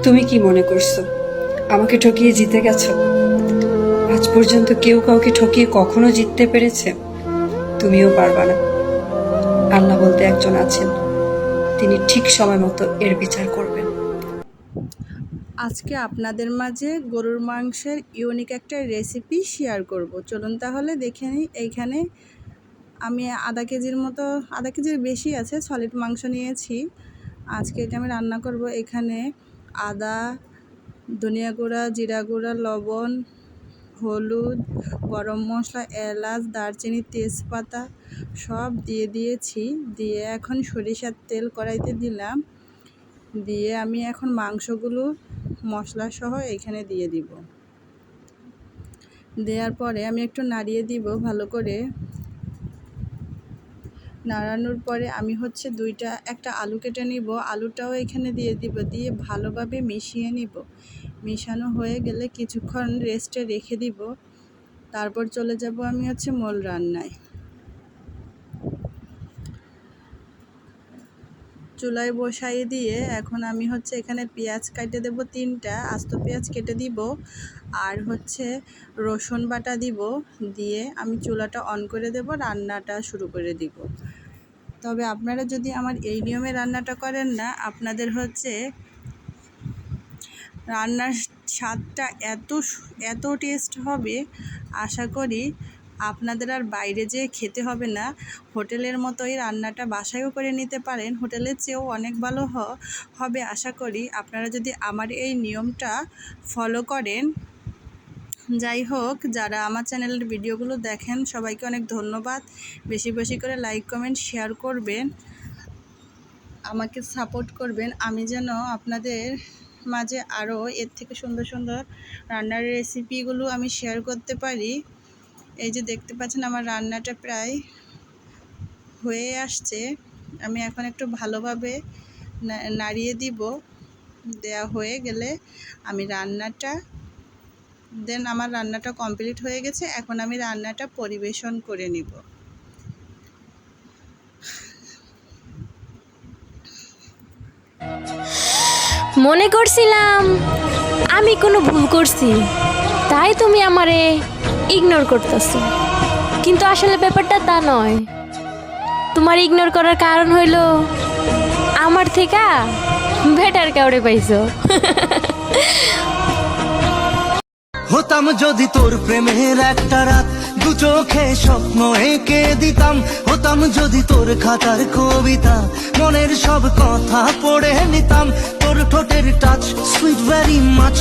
তুমি কি মনে করছো আমাকে ঠকিয়ে জিতে গেছো? আজ পর্যন্ত কেউ কাউকে ঠকিয়ে কখনো জিততে পেরেছে? তুমিও পারবা না। আল্লাহ বলতে একজন আছেন, তিনি ঠিক সময় মতো এর বিচার করবেন। আজকে আপনাদের মাঝে গরুর মাংসের ইউনিক একটা রেসিপি শেয়ার করব। চলুন তাহলে দেখে নিই। এইখানে আমি আধা কেজির বেশি আছে সলিড মাংস নিয়েছি। আজকে এটা আমি রান্না করব। এখানে আদা, ধনিয়া গুঁড়া, জিরা গুঁড়া, লবণ, হলুদ, গরম মশলা, এলাচ, দারচিনি, তেজপাতা সব দিয়ে দিয়েছি। দিয়ে এখন সরিষার তেল কড়াইতে দিলাম। দিয়ে আমি এখন মাংসগুলো মশলা সহ এখানে দিয়ে দিব। দেওয়ার পরে আমি একটু নাড়িয়ে দিব ভালো করে। নাড়ানোর পরে আমি একটা আলু কেটে নিব, আলুটাও এখানে দিয়ে দিব। দিয়ে ভালোভাবে মিশিয়ে নিব। মিশানো হয়ে গেলে কিছুক্ষণ রেস্টে রেখে দিব। তারপর চলে যাব আমি মূল রান্নায়। চুলায় বসাইয়ে দিয়ে এখন আমি এখানে পেঁয়াজ কেটে দেব, 3টা আস্ত পেঁয়াজ কেটে দিব। আর রসুন বাটা দিব। দিয়ে আমি চুলাটা অন করে দেব, রান্নাটা শুরু করে দিব। তবে আপনারা যদি আমার এই নিয়মে রান্নাটা করেন না, আপনাদের রান্নার স্বাদটা এত টেস্ট হবে, আশা করি আপনাদের আর বাইরে যেয়ে খেতে হবে না। হোটেলের মতোই রান্নাটা বাসায়ও করে নিতে পারেন, হোটেলের চেয়েও অনেক ভালো হবে আশা করি, আপনারা যদি আমার এই নিয়মটা ফলো করেন। যাই হোক, যারা আমার চ্যানেলের ভিডিওগুলো দেখেন সবাইকে অনেক ধন্যবাদ। বেশি বেশি করে লাইক, কমেন্ট, শেয়ার করবেন, আমাকে সাপোর্ট করবেন। আমি যেন আপনাদের মাঝে আরও এর থেকে সুন্দর সুন্দর রান্নার রেসিপিগুলো আমি শেয়ার করতে পারি। এই যে দেখতে পাচ্ছেন আমার রান্নাটা প্রায় হয়ে আসছে। আমি এখন একটু ভালোভাবে নাড়িয়ে দিব। দেয়া হয়ে গেলে আমি আমার রান্নাটা কমপ্লিট হয়ে গেছে। এখন আমি রান্নাটা পরিবেশন করে নিব। মনে করছিলাম আমি কোনো ভুল করছি, তাই তুমি আমারে ইগনোর করতেছো, কিন্তু আসলে ব্যাপারটা তা নয়। তোমার ইগনোর করার কারণ হইল আমার থেকে বেটার কাউরে পাইছো। হতাম যদি তোর প্রেমের একটা রাত, দু চোখে স্বপ্ন এঁকে দিতাম। হতাম যদি তোর খাতার কবিতা, মনের সব কথা পড়ে নিতাম। তোর ঠোঁটের টাচ সুইট ভেরি মাচ,